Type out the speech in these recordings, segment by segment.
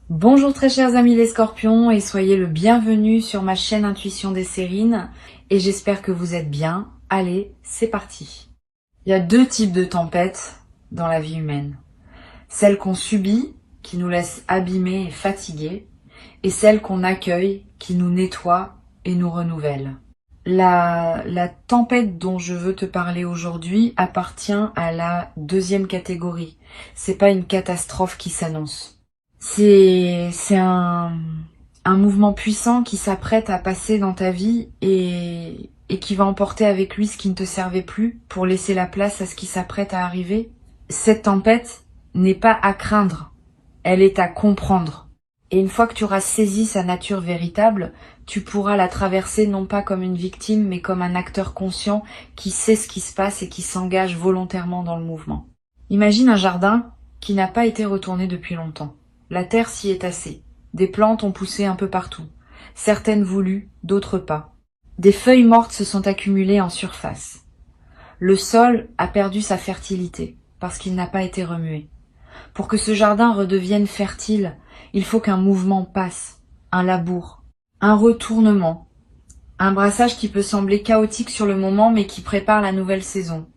Bonjour très chers amis les scorpions et soyez le bienvenu sur ma chaîne Intuition des Sérines et j'espère que vous êtes bien. Allez, c'est parti. Il y a deux types de tempêtes dans la vie humaine. Celles qu'on subit, qui nous laissent abîmés et fatigués, et celles qu'on accueille, qui nous nettoient et nous renouvellent. La tempête dont je veux te parler aujourd'hui appartient à la deuxième catégorie. C'est pas une catastrophe qui s'annonce. C'est un mouvement puissant qui s'apprête à passer dans ta vie et qui va emporter avec lui ce qui ne te servait plus pour laisser la place à ce qui s'apprête à arriver. Cette tempête n'est pas à craindre, elle est à comprendre. Et une fois que tu auras saisi sa nature véritable, tu pourras la traverser non pas comme une victime, mais comme un acteur conscient qui sait ce qui se passe et qui s'engage volontairement dans le mouvement. Imagine un jardin qui n'a pas été retourné depuis longtemps. La terre s'y est tassée. Des plantes ont poussé un peu partout. Certaines voulues, d'autres pas. Des feuilles mortes se sont accumulées en surface. Le sol a perdu sa fertilité parce qu'il n'a pas été remué. Pour que ce jardin redevienne fertile, il faut qu'un mouvement passe, un labour, un retournement, un brassage qui peut sembler chaotique sur le moment mais qui prépare la nouvelle saison.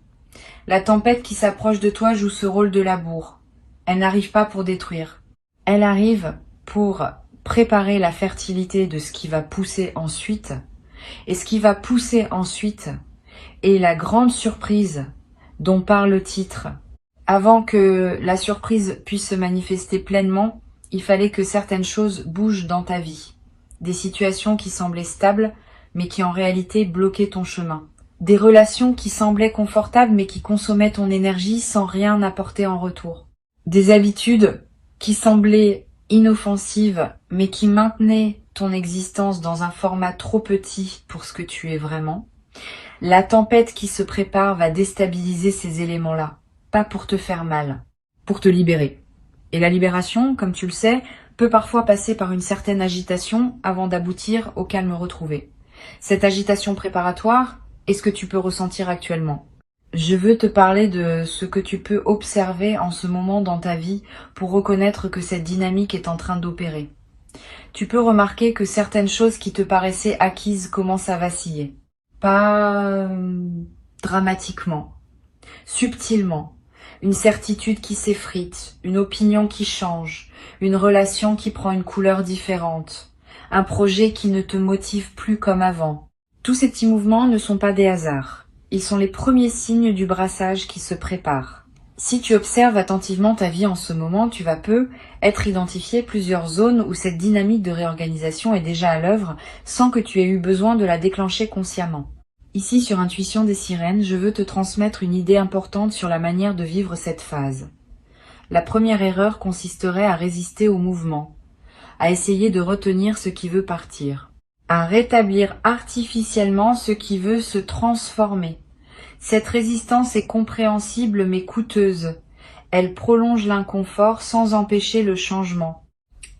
La tempête qui s'approche de toi joue ce rôle de labour. Elle n'arrive pas pour détruire. Elle arrive pour préparer la fertilité de ce qui va pousser ensuite. Et ce qui va pousser ensuite est la grande surprise dont parle le titre. Avant que la surprise puisse se manifester pleinement, il fallait que certaines choses bougent dans ta vie. Des situations qui semblaient stables, mais qui en réalité bloquaient ton chemin. Des relations qui semblaient confortables, mais qui consommaient ton énergie sans rien apporter en retour. Des habitudes qui semblaient inoffensives, mais qui maintenaient ton existence dans un format trop petit pour ce que tu es vraiment. La tempête qui se prépare va déstabiliser ces éléments-là. Pas pour te faire mal, pour te libérer. Et la libération, comme tu le sais, peut parfois passer par une certaine agitation avant d'aboutir au calme retrouvé. Cette agitation préparatoire est ce que tu peux ressentir actuellement. Je veux te parler de ce que tu peux observer en ce moment dans ta vie pour reconnaître que cette dynamique est en train d'opérer. Tu peux remarquer que certaines choses qui te paraissaient acquises commencent à vaciller. Pas dramatiquement, subtilement. Une certitude qui s'effrite, une opinion qui change, une relation qui prend une couleur différente, un projet qui ne te motive plus comme avant. Tous ces petits mouvements ne sont pas des hasards. Ils sont les premiers signes du brassage qui se prépare. Si tu observes attentivement ta vie en ce moment, tu vas être identifié plusieurs zones où cette dynamique de réorganisation est déjà à l'œuvre sans que tu aies eu besoin de la déclencher consciemment. Ici, sur Intuition des Sirènes, je veux te transmettre une idée importante sur la manière de vivre cette phase. La première erreur consisterait à résister au mouvement, à essayer de retenir ce qui veut partir, à rétablir artificiellement ce qui veut se transformer. Cette résistance est compréhensible mais coûteuse. Elle prolonge l'inconfort sans empêcher le changement.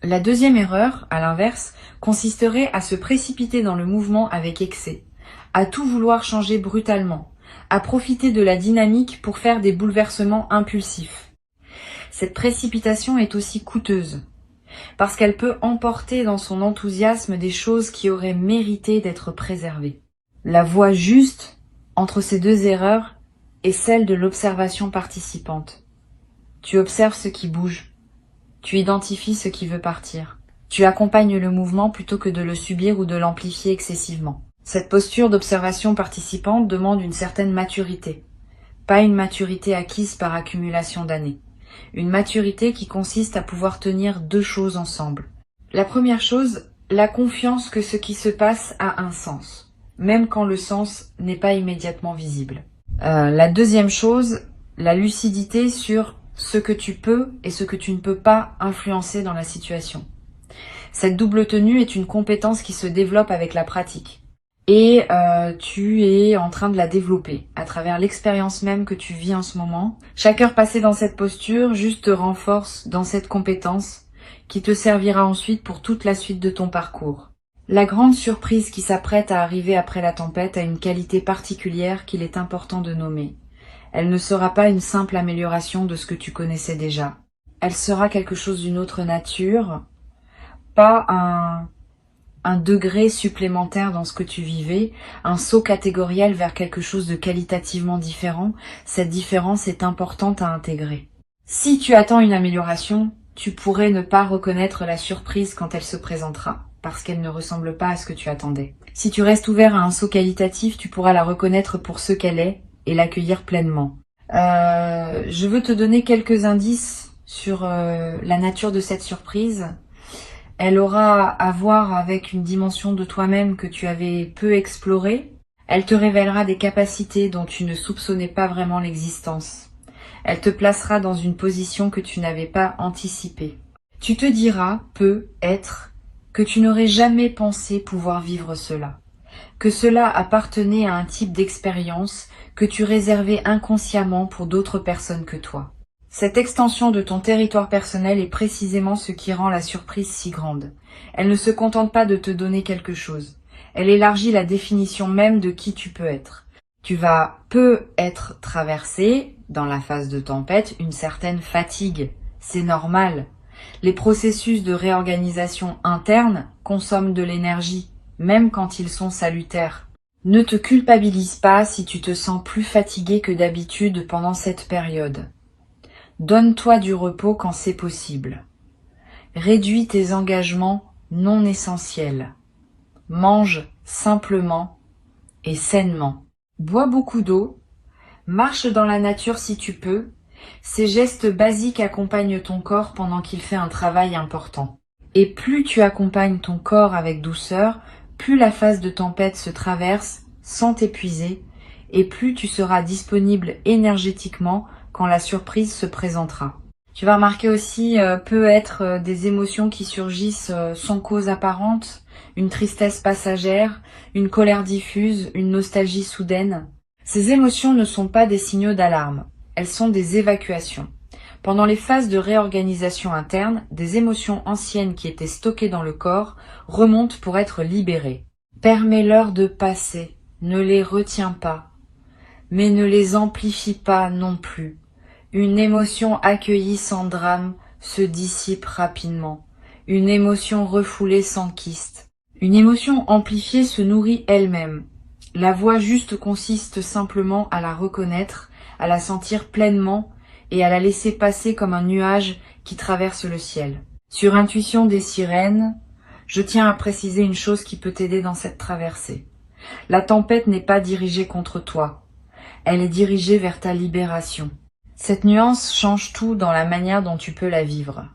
La deuxième erreur, à l'inverse, consisterait à se précipiter dans le mouvement avec excès, à tout vouloir changer brutalement, à profiter de la dynamique pour faire des bouleversements impulsifs. Cette précipitation est aussi coûteuse, parce qu'elle peut emporter dans son enthousiasme des choses qui auraient mérité d'être préservées. La voie juste entre ces deux erreurs est celle de l'observation participante. Tu observes ce qui bouge, tu identifies ce qui veut partir, tu accompagnes le mouvement plutôt que de le subir ou de l'amplifier excessivement. Cette posture d'observation participante demande une certaine maturité, pas une maturité acquise par accumulation d'années. Une maturité qui consiste à pouvoir tenir deux choses ensemble. La première chose, la confiance que ce qui se passe a un sens, même quand le sens n'est pas immédiatement visible. La deuxième chose, la lucidité sur ce que tu peux et ce que tu ne peux pas influencer dans la situation. Cette double tenue est une compétence qui se développe avec la pratique. Et tu es en train de la développer à travers l'expérience même que tu vis en ce moment. Chaque heure passée dans cette posture juste te renforce dans cette compétence qui te servira ensuite pour toute la suite de ton parcours. La grande surprise qui s'apprête à arriver après la tempête a une qualité particulière qu'il est important de nommer. Elle ne sera pas une simple amélioration de ce que tu connaissais déjà. Elle sera quelque chose d'une autre nature, pas un degré supplémentaire dans ce que tu vivais, un saut catégoriel vers quelque chose de qualitativement différent. Cette différence est importante à intégrer. Si tu attends une amélioration, tu pourrais ne pas reconnaître la surprise quand elle se présentera, parce qu'elle ne ressemble pas à ce que tu attendais. Si tu restes ouvert à un saut qualitatif, tu pourras la reconnaître pour ce qu'elle est et l'accueillir pleinement. Je veux te donner quelques indices sur la nature de cette surprise. Elle aura à voir avec une dimension de toi-même que tu avais peu explorée. Elle te révélera des capacités dont tu ne soupçonnais pas vraiment l'existence. Elle te placera dans une position que tu n'avais pas anticipée. Tu te diras, peut-être, que tu n'aurais jamais pensé pouvoir vivre cela, que cela appartenait à un type d'expérience que tu réservais inconsciemment pour d'autres personnes que toi. Cette extension de ton territoire personnel est précisément ce qui rend la surprise si grande. Elle ne se contente pas de te donner quelque chose. Elle élargit la définition même de qui tu peux être. Tu vas peut-être traverser, dans la phase de tempête, une certaine fatigue. C'est normal. Les processus de réorganisation interne consomment de l'énergie, même quand ils sont salutaires. Ne te culpabilise pas si tu te sens plus fatigué que d'habitude pendant cette période. Donne-toi du repos quand c'est possible. Réduis tes engagements non essentiels. Mange simplement et sainement. Bois beaucoup d'eau. Marche dans la nature si tu peux. Ces gestes basiques accompagnent ton corps pendant qu'il fait un travail important. Et plus tu accompagnes ton corps avec douceur, plus la phase de tempête se traverse sans t'épuiser, et plus tu seras disponible énergétiquement quand la surprise se présentera. Tu vas remarquer aussi peut-être des émotions qui surgissent sans cause apparente, une tristesse passagère, une colère diffuse, une nostalgie soudaine. Ces émotions ne sont pas des signaux d'alarme, elles sont des évacuations. Pendant les phases de réorganisation interne, des émotions anciennes qui étaient stockées dans le corps remontent pour être libérées. Permets-leur de passer, ne les retiens pas, mais ne les amplifie pas non plus. Une émotion accueillie sans drame se dissipe rapidement. Une émotion refoulée s'enquiste. Une émotion amplifiée se nourrit elle-même. La voie juste consiste simplement à la reconnaître, à la sentir pleinement et à la laisser passer comme un nuage qui traverse le ciel. Sur Intuition des sirènes, je tiens à préciser une chose qui peut t'aider dans cette traversée. La tempête n'est pas dirigée contre toi. Elle est dirigée vers ta libération. Cette nuance change tout dans la manière dont tu peux la vivre.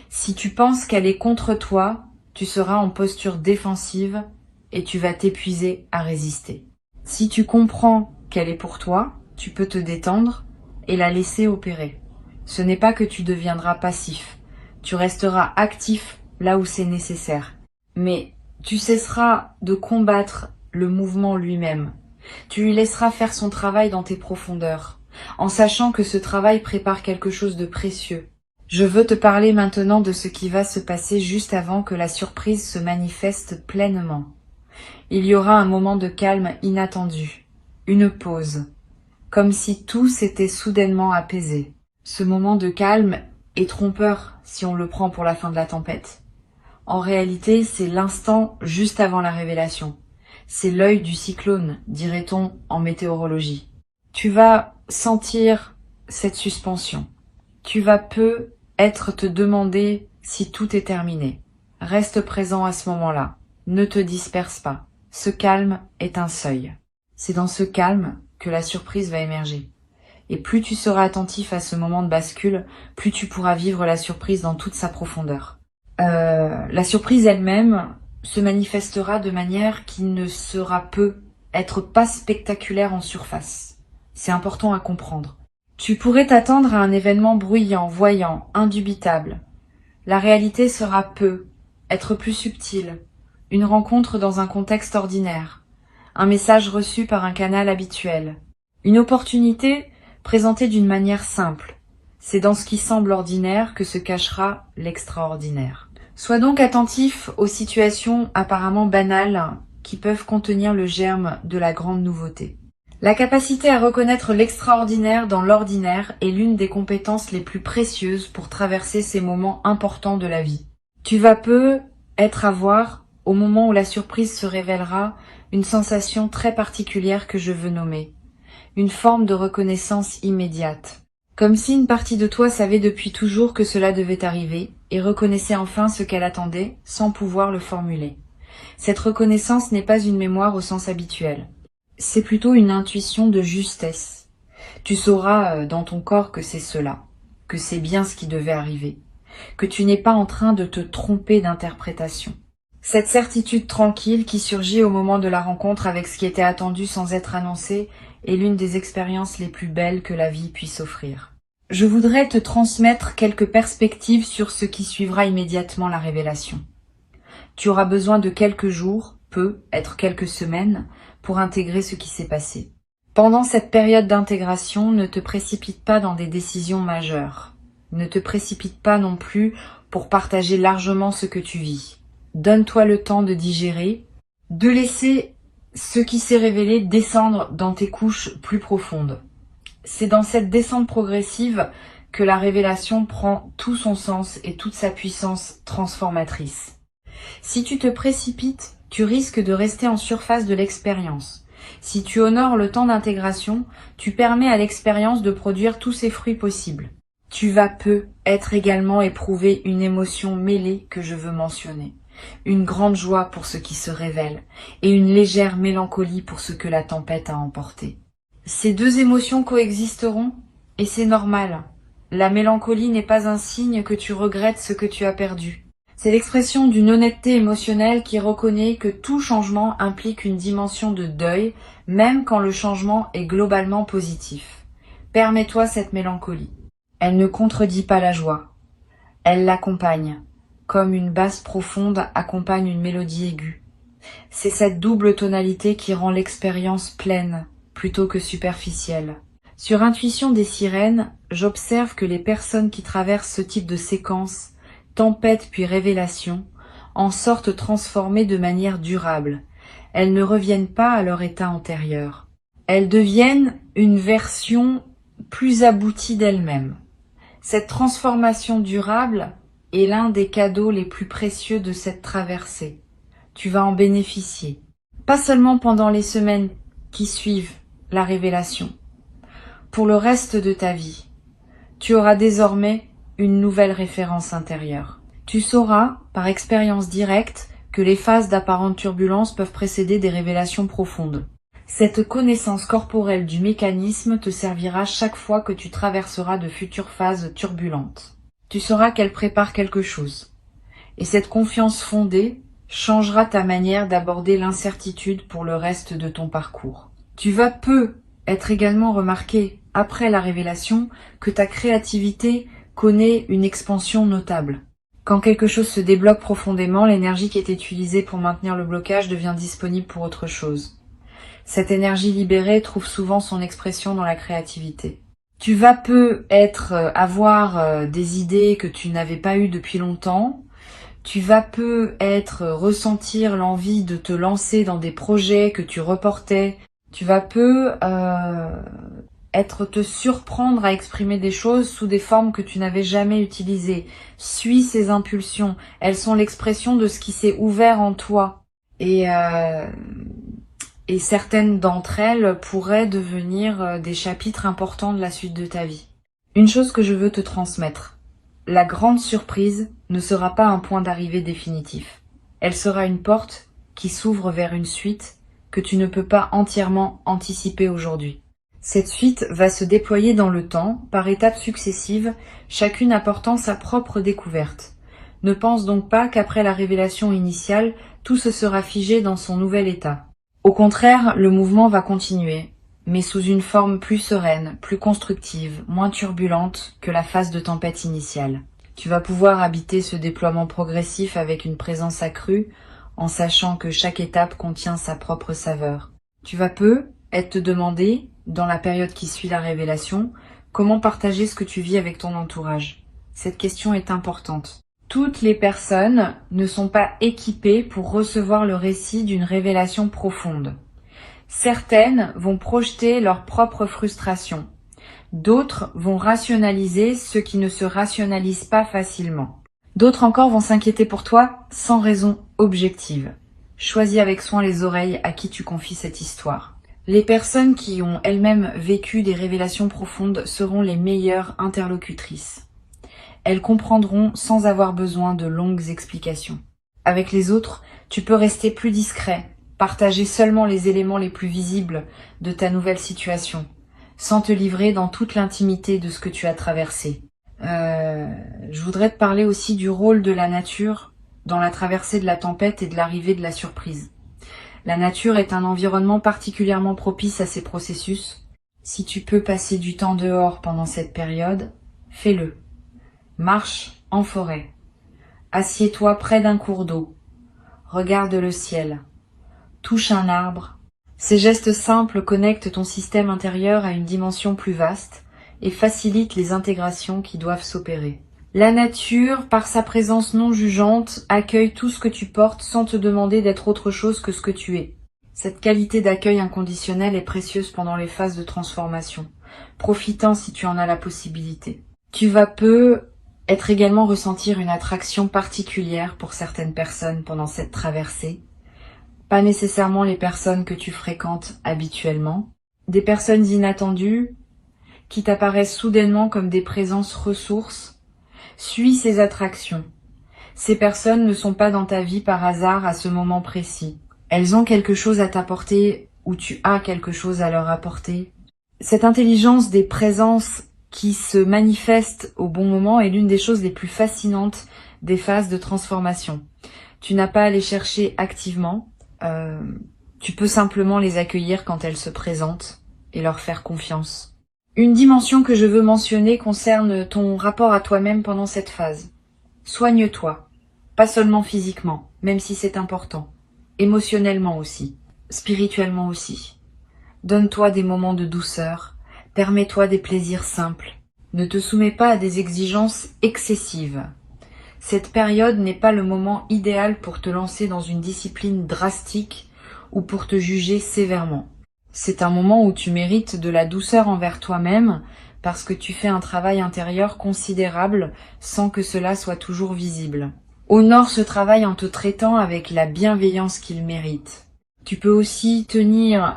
Si tu penses qu'elle est contre toi, tu seras en posture défensive et tu vas t'épuiser à résister. Si tu comprends qu'elle est pour toi, tu peux te détendre et la laisser opérer. Ce n'est pas que tu deviendras passif, tu resteras actif là où c'est nécessaire. Mais tu cesseras de combattre le mouvement lui-même. Tu lui laisseras faire son travail dans tes profondeurs, en sachant que ce travail prépare quelque chose de précieux. Je veux te parler maintenant de ce qui va se passer juste avant que la surprise se manifeste pleinement. Il y aura un moment de calme inattendu, une pause, comme si tout s'était soudainement apaisé. Ce moment de calme est trompeur si on le prend pour la fin de la tempête. En réalité, c'est l'instant juste avant la révélation. C'est l'œil du cyclone, dirait-on en météorologie. Tu vas sentir cette suspension. Tu vas peut-être te demander si tout est terminé. Reste présent à ce moment-là. Ne te disperse pas. Ce calme est un seuil. C'est dans ce calme que la surprise va émerger. Et plus tu seras attentif à ce moment de bascule, plus tu pourras vivre la surprise dans toute sa profondeur. La surprise elle-même se manifestera de manière qui ne sera être pas spectaculaire en surface. C'est important à comprendre. Tu pourrais t'attendre à un événement bruyant, voyant, indubitable. La réalité sera être plus subtile, une rencontre dans un contexte ordinaire, un message reçu par un canal habituel, une opportunité présentée d'une manière simple. C'est dans ce qui semble ordinaire que se cachera l'extraordinaire. Sois donc attentif aux situations apparemment banales qui peuvent contenir le germe de la grande nouveauté. La capacité à reconnaître l'extraordinaire dans l'ordinaire est l'une des compétences les plus précieuses pour traverser ces moments importants de la vie. Tu vas peu être à voir, au moment où la surprise se révélera, une sensation très particulière que je veux nommer. Une forme de reconnaissance immédiate. Comme si une partie de toi savait depuis toujours que cela devait arriver et reconnaissait enfin ce qu'elle attendait sans pouvoir le formuler. Cette reconnaissance n'est pas une mémoire au sens habituel. C'est plutôt une intuition de justesse. Tu sauras dans ton corps que c'est cela, que c'est bien ce qui devait arriver, que tu n'es pas en train de te tromper d'interprétation. Cette certitude tranquille qui surgit au moment de la rencontre avec ce qui était attendu sans être annoncé est l'une des expériences les plus belles que la vie puisse offrir. Je voudrais te transmettre quelques perspectives sur ce qui suivra immédiatement la révélation. Tu auras besoin de quelques jours, être quelques semaines, pour intégrer ce qui s'est passé. Pendant cette période d'intégration, ne te précipite pas dans des décisions majeures. Ne te précipite pas non plus pour partager largement ce que tu vis. Donne-toi le temps de digérer, de laisser ce qui s'est révélé descendre dans tes couches plus profondes. C'est dans cette descente progressive que la révélation prend tout son sens et toute sa puissance transformatrice. Si tu te précipites, tu risques de rester en surface de l'expérience. Si tu honores le temps d'intégration, tu permets à l'expérience de produire tous ses fruits possibles. Tu vas être également éprouver une émotion mêlée que je veux mentionner. Une grande joie pour ce qui se révèle et une légère mélancolie pour ce que la tempête a emporté. Ces deux émotions coexisteront et c'est normal. La mélancolie n'est pas un signe que tu regrettes ce que tu as perdu. C'est l'expression d'une honnêteté émotionnelle qui reconnaît que tout changement implique une dimension de deuil, même quand le changement est globalement positif. Permets-toi cette mélancolie. Elle ne contredit pas la joie. Elle l'accompagne, comme une basse profonde accompagne une mélodie aiguë. C'est cette double tonalité qui rend l'expérience pleine, plutôt que superficielle. Sur Intuition des sirènes, j'observe que les personnes qui traversent ce type de séquence, tempête puis révélation, en sortent transformées de manière durable. Elles ne reviennent pas à leur état antérieur. Elles deviennent une version plus aboutie d'elles-mêmes. Cette transformation durable est l'un des cadeaux les plus précieux de cette traversée. Tu vas en bénéficier. Pas seulement pendant les semaines qui suivent la révélation. Pour le reste de ta vie, tu auras désormais une nouvelle référence intérieure. Tu sauras, par expérience directe, que les phases d'apparente turbulence peuvent précéder des révélations profondes. Cette connaissance corporelle du mécanisme te servira chaque fois que tu traverseras de futures phases turbulentes. Tu sauras qu'elle prépare quelque chose. Et cette confiance fondée changera ta manière d'aborder l'incertitude pour le reste de ton parcours. Tu vas être également remarqué, après la révélation, que ta créativité connaît une expansion notable. Quand quelque chose se débloque profondément, l'énergie qui est utilisée pour maintenir le blocage devient disponible pour autre chose. Cette énergie libérée trouve souvent son expression dans la créativité. Tu vas avoir des idées que tu n'avais pas eues depuis longtemps. Tu vas ressentir l'envie de te lancer dans des projets que tu reportais. Tu vas te surprendre à exprimer des choses sous des formes que tu n'avais jamais utilisées. Suis ces impulsions. Elles sont l'expression de ce qui s'est ouvert en toi. Et certaines d'entre elles pourraient devenir des chapitres importants de la suite de ta vie. Une chose que je veux te transmettre. La grande surprise ne sera pas un point d'arrivée définitif. Elle sera une porte qui s'ouvre vers une suite que tu ne peux pas entièrement anticiper aujourd'hui. Cette suite va se déployer dans le temps, par étapes successives, chacune apportant sa propre découverte. Ne pense donc pas qu'après la révélation initiale, tout se sera figé dans son nouvel état. Au contraire, le mouvement va continuer, mais sous une forme plus sereine, plus constructive, moins turbulente que la phase de tempête initiale. Tu vas pouvoir habiter ce déploiement progressif avec une présence accrue, en sachant que chaque étape contient sa propre saveur. Tu vas te demander, dans la période qui suit la révélation, comment partager ce que tu vis avec ton entourage. Cette question est importante. Toutes les personnes ne sont pas équipées pour recevoir le récit d'une révélation profonde. Certaines vont projeter leur propre frustration. D'autres vont rationaliser ce qui ne se rationalise pas facilement. D'autres encore vont s'inquiéter pour toi sans raison objective. Choisis avec soin les oreilles à qui tu confies cette histoire. Les personnes qui ont elles-mêmes vécu des révélations profondes seront les meilleures interlocutrices. Elles comprendront sans avoir besoin de longues explications. Avec les autres, tu peux rester plus discret, partager seulement les éléments les plus visibles de ta nouvelle situation, sans te livrer dans toute l'intimité de ce que tu as traversé. Je voudrais te parler aussi du rôle de la nature dans la traversée de la tempête et de l'arrivée de la surprise. La nature est un environnement particulièrement propice à ces processus. Si tu peux passer du temps dehors pendant cette période, fais-le. Marche en forêt. Assieds-toi près d'un cours d'eau. Regarde le ciel. Touche un arbre. Ces gestes simples connectent ton système intérieur à une dimension plus vaste et facilitent les intégrations qui doivent s'opérer. La nature, par sa présence non jugeante, accueille tout ce que tu portes sans te demander d'être autre chose que ce que tu es. Cette qualité d'accueil inconditionnel est précieuse pendant les phases de transformation, profitant si tu en as la possibilité. Tu vas être également ressentir une attraction particulière pour certaines personnes pendant cette traversée. Pas nécessairement les personnes que tu fréquentes habituellement. Des personnes inattendues qui t'apparaissent soudainement comme des présences ressources. Suis ces attractions. Ces personnes ne sont pas dans ta vie par hasard à ce moment précis. Elles ont quelque chose à t'apporter ou tu as quelque chose à leur apporter. Cette intelligence des présences qui se manifestent au bon moment est l'une des choses les plus fascinantes des phases de transformation. Tu n'as pas à les chercher activement. Tu peux simplement les accueillir quand elles se présentent et leur faire confiance. Une dimension que je veux mentionner concerne ton rapport à toi-même pendant cette phase. Soigne-toi, pas seulement physiquement, même si c'est important, émotionnellement aussi, spirituellement aussi. Donne-toi des moments de douceur, permets-toi des plaisirs simples. Ne te soumets pas à des exigences excessives. Cette période n'est pas le moment idéal pour te lancer dans une discipline drastique ou pour te juger sévèrement. C'est un moment où tu mérites de la douceur envers toi-même parce que tu fais un travail intérieur considérable sans que cela soit toujours visible. Honore ce travail en te traitant avec la bienveillance qu'il mérite. Tu peux aussi tenir,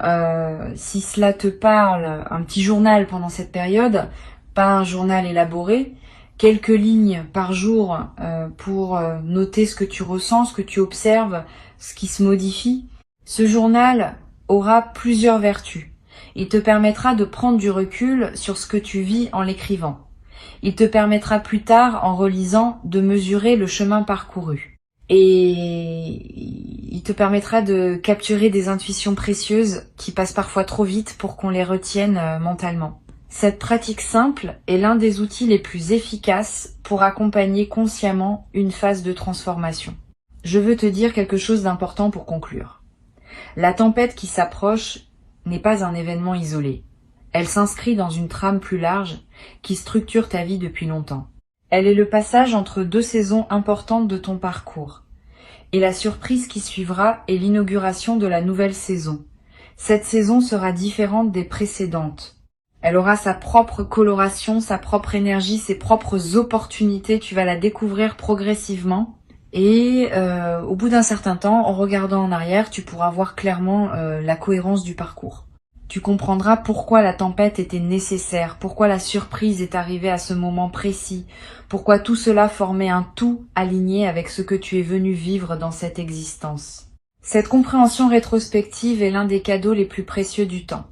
si cela te parle, un petit journal pendant cette période, pas un journal élaboré, quelques lignes par jour pour noter ce que tu ressens, ce que tu observes, ce qui se modifie. Ce journal aura plusieurs vertus. Il te permettra de prendre du recul sur ce que tu vis en l'écrivant. Il te permettra plus tard, en relisant, de mesurer le chemin parcouru. Et il te permettra de capturer des intuitions précieuses qui passent parfois trop vite pour qu'on les retienne mentalement. Cette pratique simple est l'un des outils les plus efficaces pour accompagner consciemment une phase de transformation. Je veux te dire quelque chose d'important pour conclure. La tempête qui s'approche n'est pas un événement isolé. Elle s'inscrit dans une trame plus large qui structure ta vie depuis longtemps. Elle est le passage entre deux saisons importantes de ton parcours. Et la surprise qui suivra est l'inauguration de la nouvelle saison. Cette saison sera différente des précédentes. Elle aura sa propre coloration, sa propre énergie, ses propres opportunités. Tu vas la découvrir progressivement. Et au bout d'un certain temps, en regardant en arrière, tu pourras voir clairement la cohérence du parcours. Tu comprendras pourquoi la tempête était nécessaire, pourquoi la surprise est arrivée à ce moment précis, pourquoi tout cela formait un tout aligné avec ce que tu es venu vivre dans cette existence. Cette compréhension rétrospective est l'un des cadeaux les plus précieux du temps.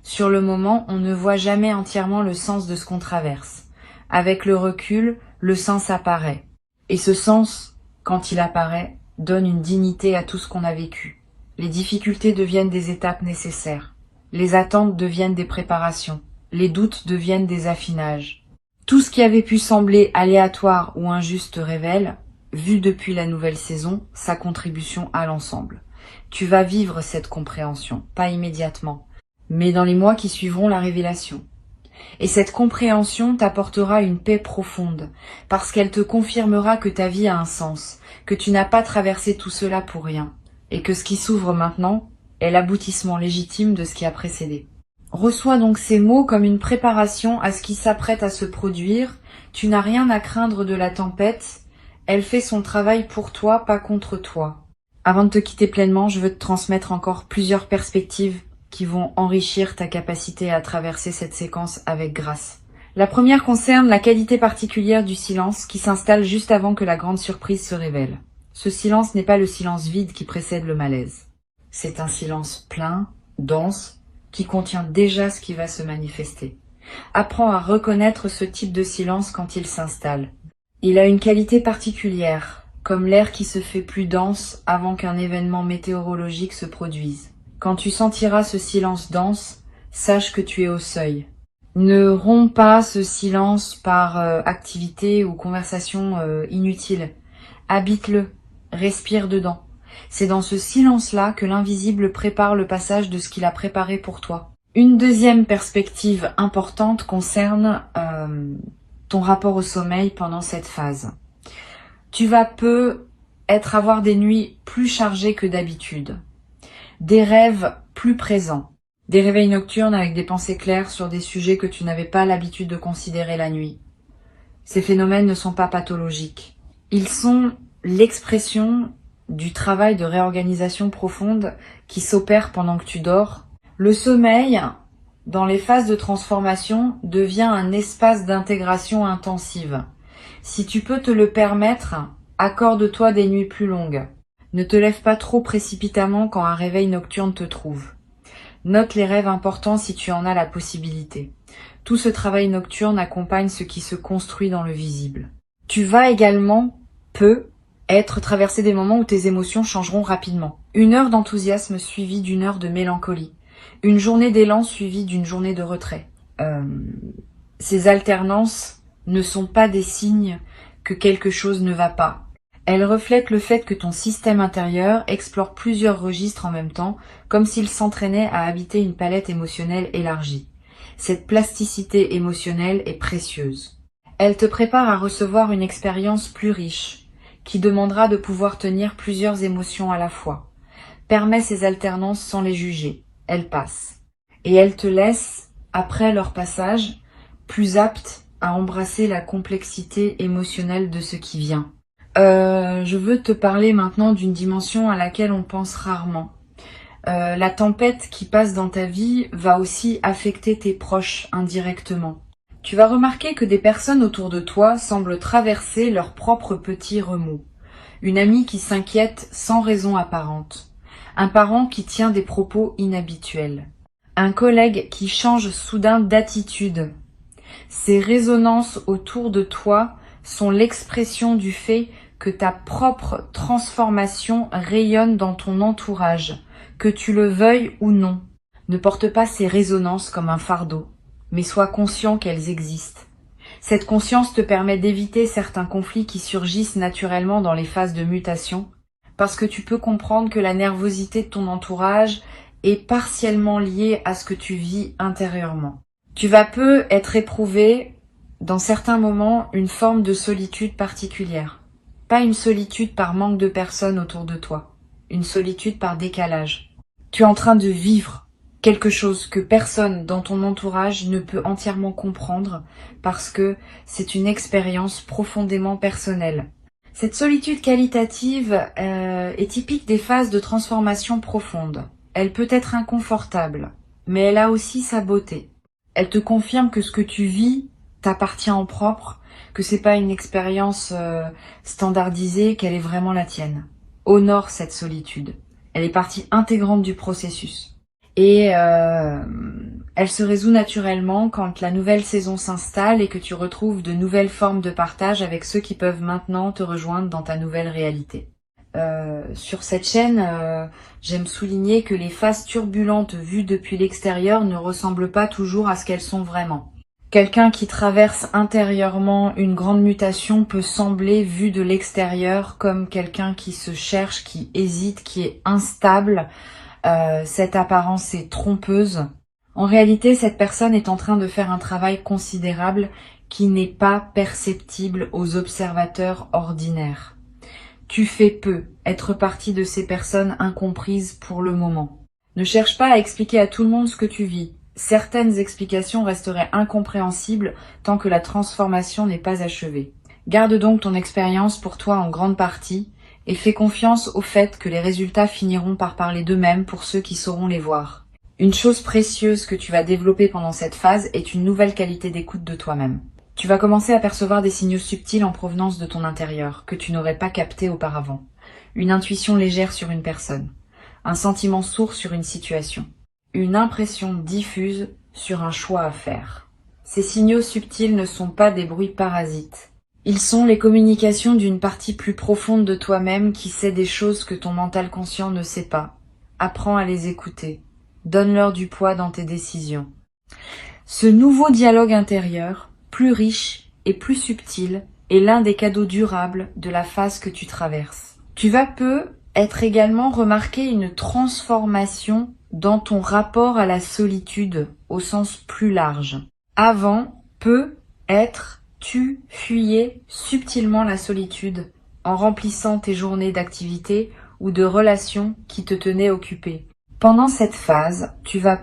Sur le moment, on ne voit jamais entièrement le sens de ce qu'on traverse. Avec le recul, le sens apparaît. Et ce sens, quand il apparaît, donne une dignité à tout ce qu'on a vécu. Les difficultés deviennent des étapes nécessaires. Les attentes deviennent des préparations. Les doutes deviennent des affinages. Tout ce qui avait pu sembler aléatoire ou injuste révèle, vu depuis la nouvelle saison, sa contribution à l'ensemble. Tu vas vivre cette compréhension, pas immédiatement, mais dans les mois qui suivront la révélation. Et cette compréhension t'apportera une paix profonde, parce qu'elle te confirmera que ta vie a un sens, que tu n'as pas traversé tout cela pour rien, et que ce qui s'ouvre maintenant est l'aboutissement légitime de ce qui a précédé. Reçois donc ces mots comme une préparation à ce qui s'apprête à se produire. Tu n'as rien à craindre de la tempête, Elle fait son travail pour toi, pas contre toi. Avant de te quitter pleinement, je veux te transmettre encore plusieurs perspectives qui vont enrichir ta capacité à traverser cette séquence avec grâce. La première concerne la qualité particulière du silence qui s'installe juste avant que la grande surprise se révèle. Ce silence n'est pas le silence vide qui précède le malaise. C'est un silence plein, dense, qui contient déjà ce qui va se manifester. Apprends à reconnaître ce type de silence quand il s'installe. Il a une qualité particulière, comme l'air qui se fait plus dense avant qu'un événement météorologique se produise. Quand tu sentiras ce silence dense, sache que tu es au seuil. Ne romps pas ce silence par activité ou conversation inutile. Habite-le, respire dedans. C'est dans ce silence-là que l'invisible prépare le passage de ce qu'il a préparé pour toi. Une deuxième perspective importante concerne ton rapport au sommeil pendant cette phase. Tu vas avoir des nuits plus chargées que d'habitude, des rêves plus présents, des réveils nocturnes avec des pensées claires sur des sujets que tu n'avais pas l'habitude de considérer la nuit. Ces phénomènes ne sont pas pathologiques. Ils sont l'expression du travail de réorganisation profonde qui s'opère pendant que tu dors. Le sommeil, dans les phases de transformation, devient un espace d'intégration intensive. Si tu peux te le permettre, accorde-toi des nuits plus longues. Ne te lève pas trop précipitamment quand un réveil nocturne te trouve. Note les rêves importants si tu en as la possibilité. Tout ce travail nocturne accompagne ce qui se construit dans le visible. Tu vas également être traversé des moments où tes émotions changeront rapidement. 1 heure d'enthousiasme suivie d'1 heure de mélancolie. Une journée d'élan suivie d'une journée de retrait. Ces alternances ne sont pas des signes que quelque chose ne va pas. Elles reflètent le fait que ton système intérieur explore plusieurs registres en même temps, comme s'il s'entraînait à habiter une palette émotionnelle élargie. Cette plasticité émotionnelle est précieuse. Elle te prépare à recevoir une expérience plus riche, qui demandera de pouvoir tenir plusieurs émotions à la fois. Permets ces alternances sans les juger. Elles passent. Et elles te laissent, après leur passage, plus apte à embrasser la complexité émotionnelle de ce qui vient. Je veux te parler maintenant d'une dimension à laquelle on pense rarement. La tempête qui passe dans ta vie va aussi affecter tes proches indirectement. Tu vas remarquer que des personnes autour de toi semblent traverser leurs propres petits remous. Une amie qui s'inquiète sans raison apparente. Un parent qui tient des propos inhabituels. Un collègue qui change soudain d'attitude. Ces résonances autour de toi sont l'expression du fait que ta propre transformation rayonne dans ton entourage, que tu le veuilles ou non. Ne porte pas ces résonances comme un fardeau, mais sois conscient qu'elles existent. Cette conscience te permet d'éviter certains conflits qui surgissent naturellement dans les phases de mutation, parce que tu peux comprendre que la nervosité de ton entourage est partiellement liée à ce que tu vis intérieurement. Tu vas être éprouvé, dans certains moments, une forme de solitude particulière. Pas une solitude par manque de personnes autour de toi, une solitude par décalage. Tu es en train de vivre quelque chose que personne dans ton entourage ne peut entièrement comprendre parce que c'est une expérience profondément personnelle. Cette solitude qualitative est typique des phases de transformation profonde. Elle peut être inconfortable, mais elle a aussi sa beauté. Elle te confirme que ce que tu vis t'appartient en propre, que c'est pas une expérience standardisée, qu'elle est vraiment la tienne. Honore cette solitude. Elle est partie intégrante du processus. Et elle se résout naturellement quand la nouvelle saison s'installe et que tu retrouves de nouvelles formes de partage avec ceux qui peuvent maintenant te rejoindre dans ta nouvelle réalité. Sur cette chaîne, j'aime souligner que les phases turbulentes vues depuis l'extérieur ne ressemblent pas toujours à ce qu'elles sont vraiment. Quelqu'un qui traverse intérieurement une grande mutation peut sembler, vu de l'extérieur, comme quelqu'un qui se cherche, qui hésite, qui est instable. Cette apparence est trompeuse. En réalité, cette personne est en train de faire un travail considérable qui n'est pas perceptible aux observateurs ordinaires. Tu fais être partie de ces personnes incomprises pour le moment. Ne cherche pas à expliquer à tout le monde ce que tu vis. Certaines explications resteraient incompréhensibles tant que la transformation n'est pas achevée. Garde donc ton expérience pour toi en grande partie et fais confiance au fait que les résultats finiront par parler d'eux-mêmes pour ceux qui sauront les voir. Une chose précieuse que tu vas développer pendant cette phase est une nouvelle qualité d'écoute de toi-même. Tu vas commencer à percevoir des signaux subtils en provenance de ton intérieur que tu n'aurais pas captés auparavant. Une intuition légère sur une personne, un sentiment sourd sur une situation, une impression diffuse sur un choix à faire. Ces signaux subtils ne sont pas des bruits parasites. Ils sont les communications d'une partie plus profonde de toi-même qui sait des choses que ton mental conscient ne sait pas. Apprends à les écouter. Donne-leur du poids dans tes décisions. Ce nouveau dialogue intérieur, plus riche et plus subtil, est l'un des cadeaux durables de la phase que tu traverses. Tu vas être également remarquer une transformation dans ton rapport à la solitude au sens plus large. Avant, tu fuyais subtilement la solitude en remplissant tes journées d'activités ou de relations qui te tenaient occupé. Pendant cette phase, tu vas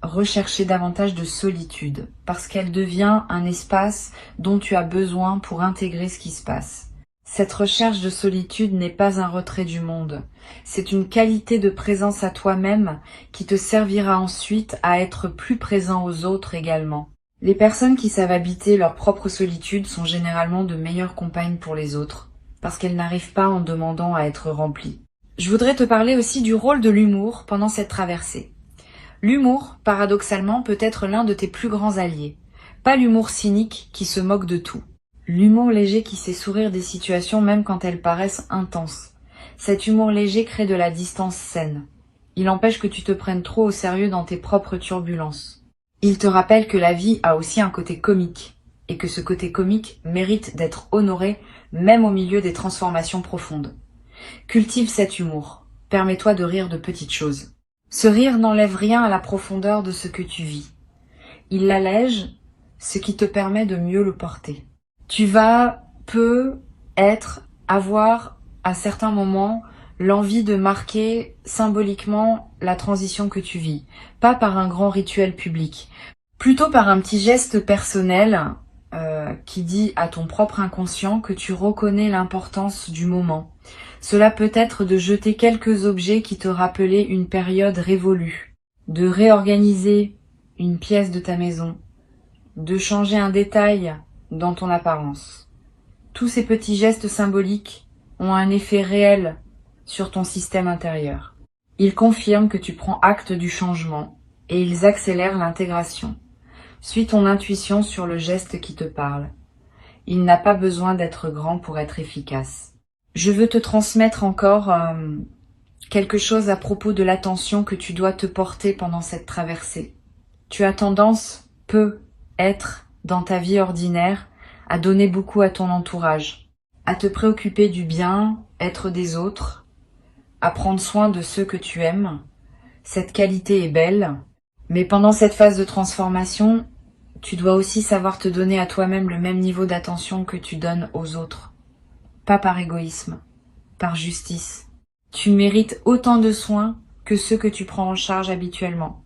rechercher davantage de solitude parce qu'elle devient un espace dont tu as besoin pour intégrer ce qui se passe. Cette recherche de solitude n'est pas un retrait du monde. C'est une qualité de présence à toi-même qui te servira ensuite à être plus présent aux autres également. Les personnes qui savent habiter leur propre solitude sont généralement de meilleures compagnes pour les autres, parce qu'elles n'arrivent pas en demandant à être remplies. Je voudrais te parler aussi du rôle de l'humour pendant cette traversée. L'humour, paradoxalement, peut être l'un de tes plus grands alliés. Pas l'humour cynique qui se moque de tout. L'humour léger qui sait sourire des situations même quand elles paraissent intenses. Cet humour léger crée de la distance saine. Il empêche que tu te prennes trop au sérieux dans tes propres turbulences. Il te rappelle que la vie a aussi un côté comique, et que ce côté comique mérite d'être honoré même au milieu des transformations profondes. Cultive cet humour. Permets-toi de rire de petites choses. Ce rire n'enlève rien à la profondeur de ce que tu vis. Il l'allège, ce qui te permet de mieux le porter. Tu vas avoir à certains moments l'envie de marquer symboliquement la transition que tu vis, pas par un grand rituel public, plutôt par un petit geste personnel qui dit à ton propre inconscient que tu reconnais l'importance du moment. Cela peut être de jeter quelques objets qui te rappelaient une période révolue, de réorganiser une pièce de ta maison, de changer un détail dans ton apparence. Tous ces petits gestes symboliques ont un effet réel sur ton système intérieur. Ils confirment que tu prends acte du changement et ils accélèrent l'intégration. Suis ton intuition sur le geste qui te parle. Il n'a pas besoin d'être grand pour être efficace. Je veux te transmettre encore quelque chose à propos de l'attention que tu dois te porter pendant cette traversée. Tu as tendance, dans ta vie ordinaire, à donner beaucoup à ton entourage, à te préoccuper du bien-être des autres, à prendre soin de ceux que tu aimes. Cette qualité est belle, mais pendant cette phase de transformation, tu dois aussi savoir te donner à toi-même le même niveau d'attention que tu donnes aux autres. Pas par égoïsme, par justice. Tu mérites autant de soins que ceux que tu prends en charge habituellement.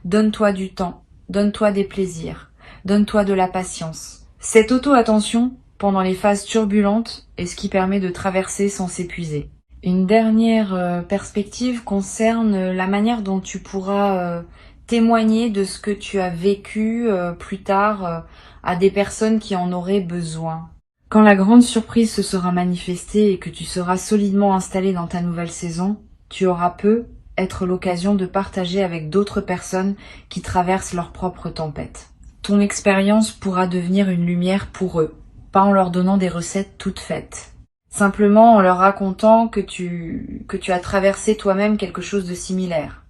Donne-toi du temps, donne-toi des plaisirs, donne-toi de la patience. Cette auto-attention, pendant les phases turbulentes, est ce qui permet de traverser sans s'épuiser. Une dernière perspective concerne la manière dont tu pourras témoigner de ce que tu as vécu plus tard à des personnes qui en auraient besoin. Quand la grande surprise se sera manifestée et que tu seras solidement installé dans ta nouvelle saison, tu auras être l'occasion de partager avec d'autres personnes qui traversent leur propre tempête. Ton expérience pourra devenir une lumière pour eux, pas en leur donnant des recettes toutes faites. Simplement en leur racontant que tu as traversé toi-même quelque chose de similaire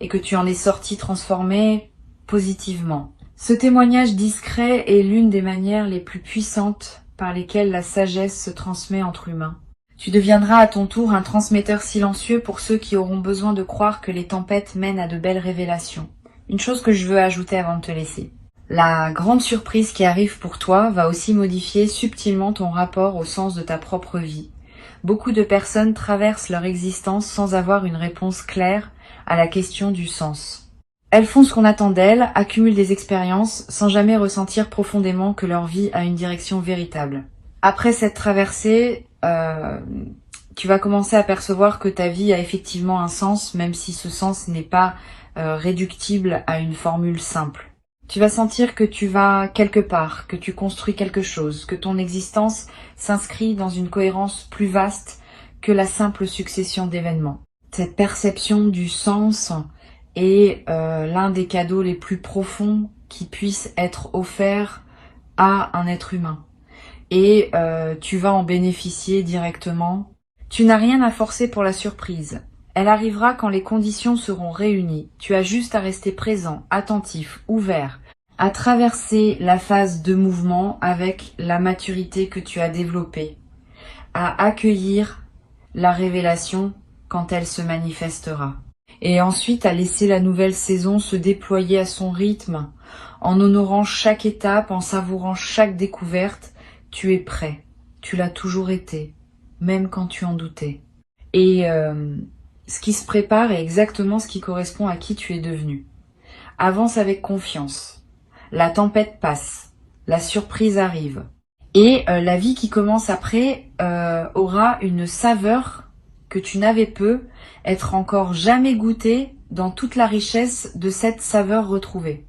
et que tu en es sorti transformé positivement. Ce témoignage discret est l'une des manières les plus puissantes par lesquelles la sagesse se transmet entre humains. Tu deviendras à ton tour un transmetteur silencieux pour ceux qui auront besoin de croire que les tempêtes mènent à de belles révélations. Une chose que je veux ajouter avant de te laisser. La grande surprise qui arrive pour toi va aussi modifier subtilement ton rapport au sens de ta propre vie. Beaucoup de personnes traversent leur existence sans avoir une réponse claire à la question du sens. Elles font ce qu'on attend d'elles, accumulent des expériences sans jamais ressentir profondément que leur vie a une direction véritable. Après cette traversée, tu vas commencer à percevoir que ta vie a effectivement un sens, même si ce sens n'est pas réductible à une formule simple. Tu vas sentir que tu vas quelque part, que tu construis quelque chose, que ton existence s'inscrit dans une cohérence plus vaste que la simple succession d'événements. Cette perception du sens est l'un des cadeaux les plus profonds qui puissent être offerts à un être humain. Et tu vas en bénéficier directement. Tu n'as rien à forcer pour la surprise. Elle arrivera quand les conditions seront réunies. Tu as juste à rester présent, attentif, ouvert, à traverser la phase de mouvement avec la maturité que tu as développée, à accueillir la révélation quand elle se manifestera. Et ensuite à laisser la nouvelle saison se déployer à son rythme, en honorant chaque étape, en savourant chaque découverte. Tu es prêt, tu l'as toujours été, même quand tu en doutais. Et ce qui se prépare est exactement ce qui correspond à qui tu es devenu. Avance avec confiance. La tempête passe, la surprise arrive. Et la vie qui commence après aura une saveur que tu n'avais peu, être encore jamais goûté dans toute la richesse de cette saveur retrouvée.